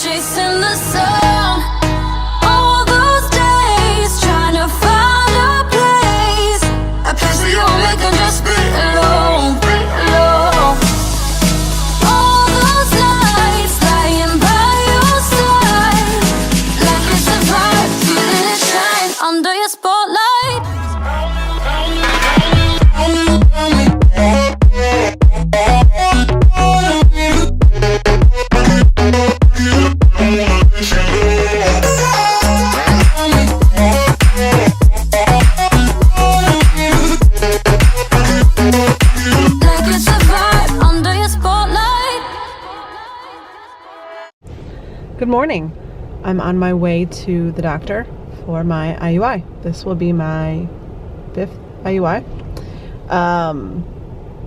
chasing the sun. All those days trying to find a place where you only can just be alone. All those nights lying by your side, like it's a vibe, feeling it shine under your spotlight. Good morning. I'm on my way to the doctor for my IUI. This will be my 5th IUI.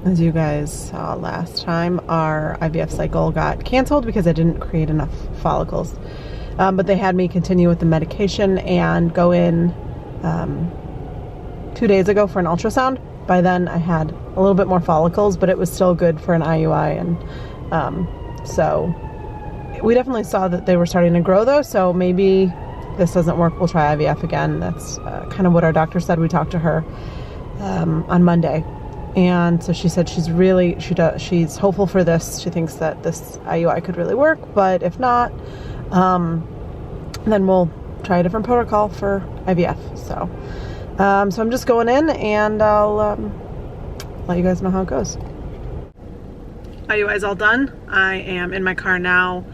As you guys saw last time, our IVF cycle got canceled because I didn't create enough follicles. But they had me continue with the medication and go in 2 days ago for an ultrasound. By then I had a little bit more follicles, but it was still good for an IUI. And so we definitely saw that they were starting to grow though, so maybe this doesn't work, we'll try IVF again. That's kind of what our doctor said. We talked to her on Monday, and so she said she's hopeful for this. She thinks that this IUI could really work, but if not, then we'll try a different protocol for IVF. So I'm just going in, and I'll let you guys know how it goes. IUI is all done. I am in my car now,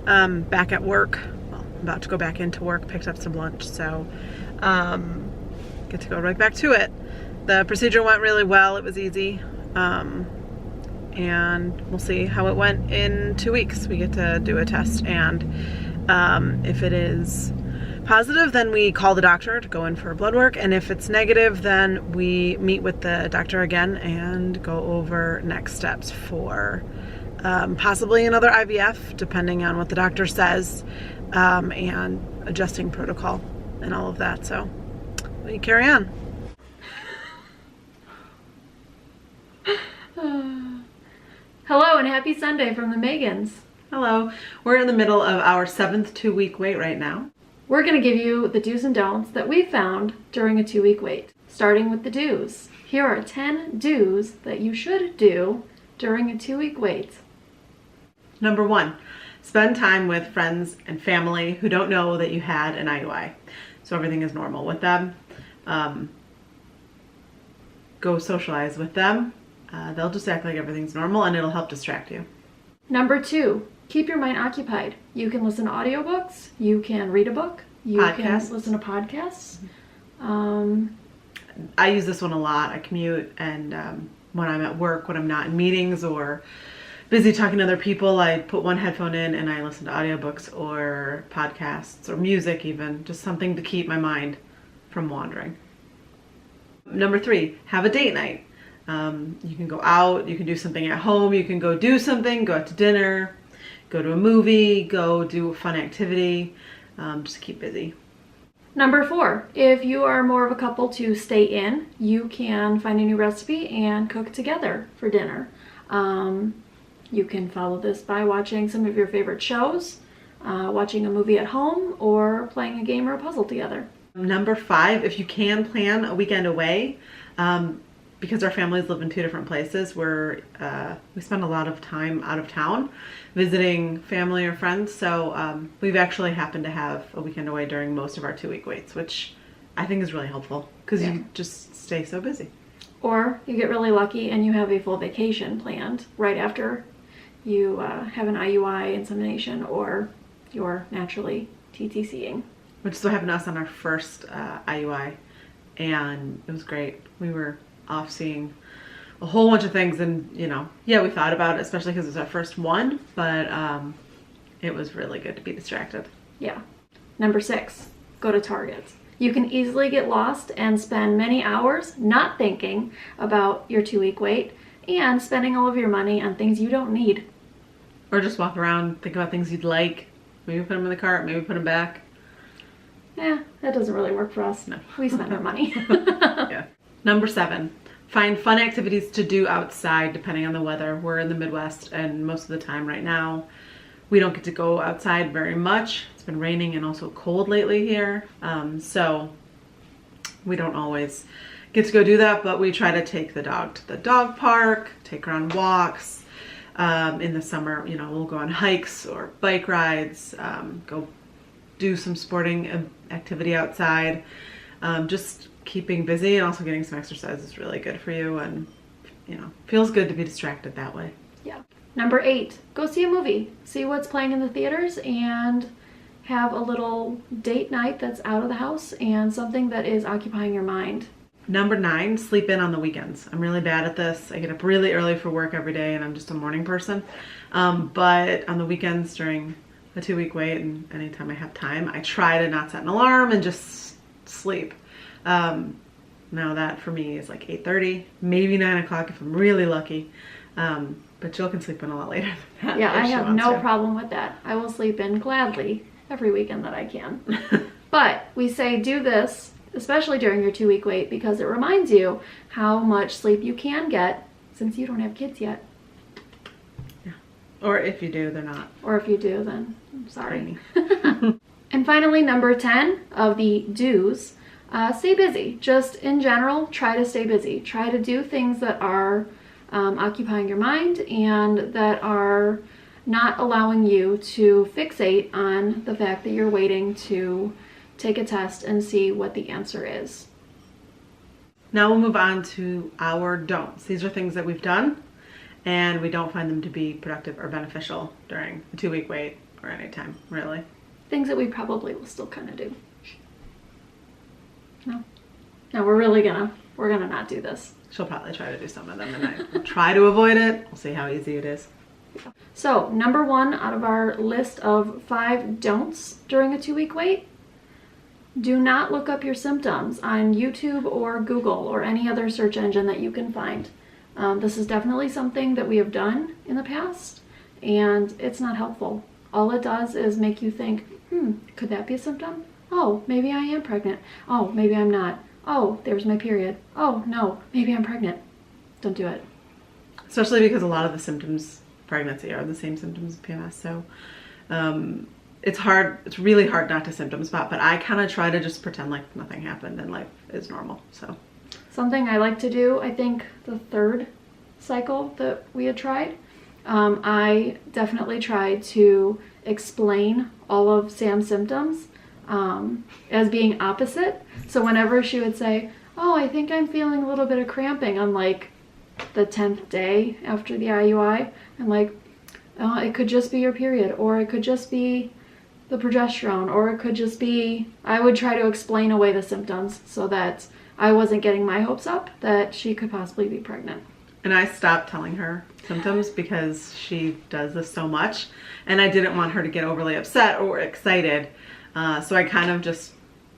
back at work. Well, I'm about to go back into work, picked up some lunch, so get to go right back to it. The procedure went really well. It was easy, and we'll see how it went in 2 weeks. We get to do a test, and if it is positive, then we call the doctor to go in for blood work, and if it's negative, then we meet with the doctor again and go over next steps for possibly another IVF, depending on what the doctor says, and adjusting protocol and all of that. So we carry on. Hello and happy Sunday from the Maygans. Hello. We're in the middle of our 7th 2-week wait right now. We're going to give you the do's and don'ts that we found during a 2-week wait. Starting with the do's. Here are 10 do's that you should do during a 2-week wait. Number 1, spend time with friends and family who don't know that you had an IUI. So everything is normal with them. Go socialize with them. They'll just act like everything's normal, and it'll help distract you. Number 2, keep your mind occupied. You can listen to audiobooks, you can read a book, you can listen to podcasts. I use this one a lot. I commute, and when I'm at work, when I'm not in meetings or busy talking to other people, I put one headphone in and I listen to audiobooks or podcasts or music even, just something to keep my mind from wandering. Number 3, have a date night. You can go out, you can do something at home, you can go do something, go out to dinner, go to a movie, go do a fun activity, just keep busy. Number 4, if you are more of a couple to stay in, you can find a new recipe and cook together for dinner. You can follow this by watching some of your favorite shows, watching a movie at home, or playing a game or a puzzle together. Number 5, if you can plan a weekend away, because our families live in 2 different places, we spend a lot of time out of town visiting family or friends. So we've actually happened to have a weekend away during most of our 2-week waits, which I think is really helpful because you just stay so busy. Or you get really lucky and you have a full vacation planned right after you have an IUI insemination or you're naturally TTCing. Which is what happened to us on our first IUI, and it was great. We were off seeing a whole bunch of things, and we thought about it, especially because it was our first one, but it was really good to be distracted. Yeah. Number 6, go to Target. You can easily get lost and spend many hours not thinking about your 2-week wait and spending all of your money on things you don't need. Or just walk around, think about things you'd like, maybe put them in the cart, maybe put them back. Yeah, that doesn't really work for us. No. We spend our money. Yeah. Number 7, find fun activities to do outside depending on the weather. We're in the Midwest, and most of the time right now We don't get to go outside very much. It's been raining and also cold lately here. So we don't always get to go do that, but we try to take the dog to the dog park, take her on walks. In the summer, you know, we'll go on hikes or bike rides, go do some sporting activity outside. Just keeping busy and also getting some exercise is really good for you, and, you know, feels good to be distracted that way. Yeah. Number 8, go see a movie. See what's playing in the theaters and have a little date night that's out of the house and something that is occupying your mind. Number 9, sleep in on the weekends. I'm really bad at this. I get up really early for work every day and I'm just a morning person. But on the weekends during a 2-week wait and anytime I have time, I try to not set an alarm and just sleep. Now that for me is like 8:30, maybe 9 o'clock if I'm really lucky. But Jill can sleep in a lot later than that. Yeah, I have no problem with that. I will sleep in gladly every weekend that I can. But we say do this, especially during your 2-week wait, because it reminds you how much sleep you can get since you don't have kids yet. Yeah. Or if you do, they're not. Or if you do, then I'm sorry. And finally, number 10 of the do's, stay busy. Just in general, try to stay busy. Try to do things that are occupying your mind and that are not allowing you to fixate on the fact that you're waiting to take a test and see what the answer is. Now we'll move on to our don'ts. These are things that we've done and we don't find them to be productive or beneficial during the 2-week wait or any time, really. Things that we probably will still kind of do. No, we're gonna not do this. She'll probably try to do some of them and I will try to avoid it. We'll see how easy it is. So number 1 out of our list of 5 don'ts during a 2-week wait, do not look up your symptoms on YouTube or Google or any other search engine that you can find. This is definitely something that we have done in the past and it's not helpful. All it does is make you think, could that be a symptom? Oh, maybe I am pregnant. Oh, maybe I'm not. Oh, there's my period. Oh, no, maybe I'm pregnant. Don't do it. Especially because a lot of the symptoms of pregnancy are the same symptoms of PMS. So it's really hard not to symptom spot, but I kind of try to just pretend like nothing happened and life is normal. So something I like to do, I think the 3rd cycle that we had tried, I definitely tried to explain all of Sam's symptoms as being opposite. So whenever she would say, oh, I think I'm feeling a little bit of cramping on like the 10th day after the IUI, I'm like, oh, it could just be your period, or it could just be the progesterone, or it could just be, I would try to explain away the symptoms so that I wasn't getting my hopes up that she could possibly be pregnant. And I stopped telling her symptoms because she does this so much and I didn't want her to get overly upset or excited. So I kind of just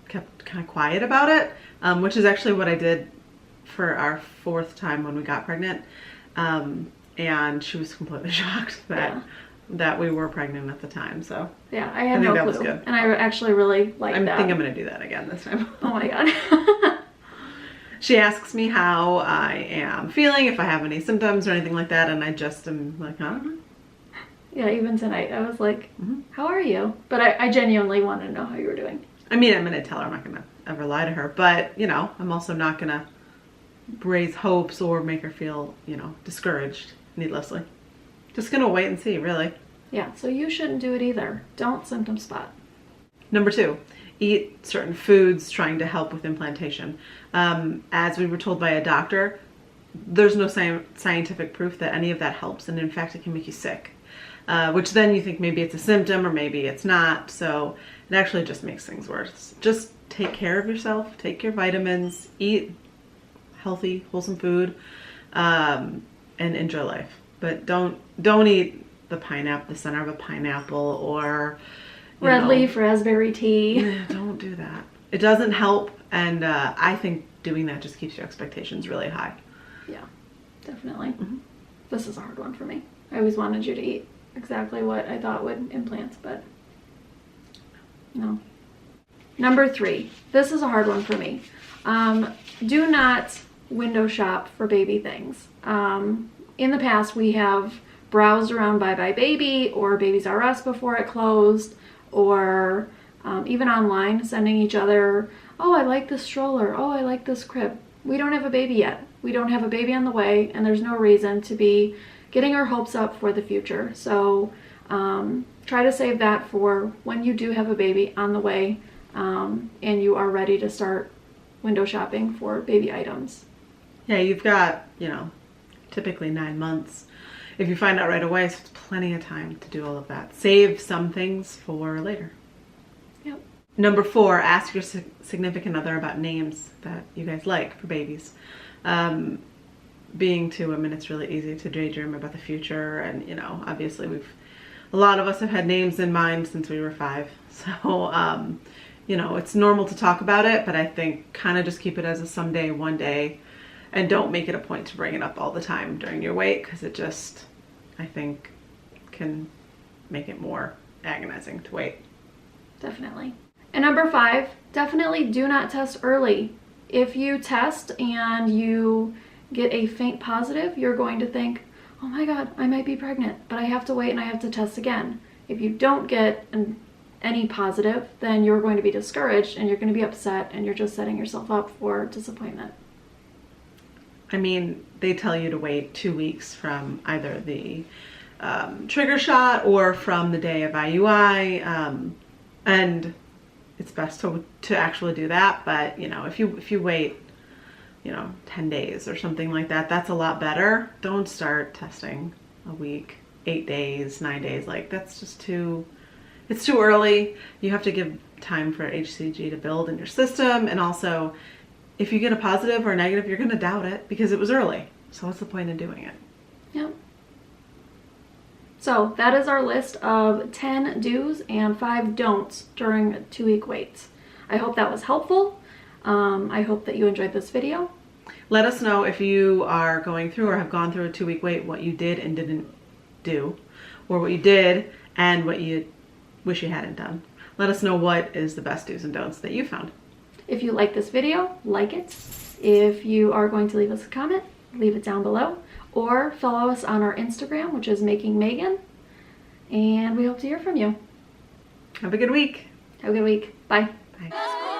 kept kind of quiet about it, which is actually what I did for our 4th time when we got pregnant. And she was completely shocked that we were pregnant at the time. So yeah, I had no clue. Was good. And I actually really liked that. I think I'm going to do that again this time. Oh my God. She asks me how I am feeling, if I have any symptoms or anything like that, and I just am like, I don't know. Yeah, even tonight, I was like, how are you? But I genuinely wanted to know how you were doing. I mean, I'm going to tell her, I'm not going to ever lie to her, but, you know, I'm also not going to raise hopes or make her feel, you know, discouraged needlessly. Just going to wait and see, really. Yeah, so you shouldn't do it either. Don't symptom spot. Number 2, eat certain foods trying to help with implantation. As we were told by a doctor, there's no scientific proof that any of that helps, and in fact it can make you sick, which then you think maybe it's a symptom or maybe it's not. So it actually just makes things worse. Just take care of yourself, take your vitamins, eat healthy, wholesome food, and enjoy life. But don't eat the center of a pineapple or red leaf raspberry tea. Yeah, don't do that. It doesn't help, and I think doing that just keeps your expectations really high. Yeah, definitely. This is a hard one for me. I always wanted you to eat exactly what I thought would implant, but no. Number 3, this is a hard one for me. Do not window shop for baby things. In the past, we have browsed around Bye Bye Baby or Babies R Us before it closed, or even online sending each other, oh, I like this stroller, oh, I like this crib. We don't have a baby yet. We don't have a baby on the way, and there's no reason to be getting our hopes up for the future. So try to save that for when you do have a baby on the way, and you are ready to start window shopping for baby items. Yeah, you've got, typically 9 months. If you find out right away, so it's plenty of time to do all of that. Save some things for later. Yep. Number 4, ask your significant other about names that you guys like for babies. Being 2 women, it's really easy to daydream about the future, and obviously a lot of us have had names in mind since we were 5. So it's normal to talk about it, but I think kind of just keep it as a someday, one day, and don't make it a point to bring it up all the time during your wait, because it just, I think, can make it more agonizing to wait. Definitely. And number 5, definitely do not test early. If you test and you get a faint positive, you're going to think, oh my God, I might be pregnant, but I have to wait and I have to test again. If you don't get any positive, then you're going to be discouraged and you're going to be upset, and you're just setting yourself up for disappointment. I mean, they tell you to wait 2 weeks from either the trigger shot or from the day of IUI, and it's best to actually do that. But if you wait 10 days or something like that, that's a lot better. Don't start testing a week, 8 days, 9 days. Like, that's just it's too early. You have to give time for HCG to build in your system, and also if you get a positive or a negative, you're going to doubt it because it was early. So what's the point in doing it? Yep. So that is our list of 10 do's and 5 don'ts during 2-week waits. I hope that was helpful. I hope that you enjoyed this video. Let us know if you are going through or have gone through a 2-week wait, what you did and didn't do, or what you did and what you wish you hadn't done. Let us know what is the best do's and don'ts that you found. If you like this video, like it. If you are going to leave us a comment, leave it down below, or follow us on our Instagram, which is Making Maygan, and we hope to hear from you. Have a good week. Have a good week. Bye. Bye.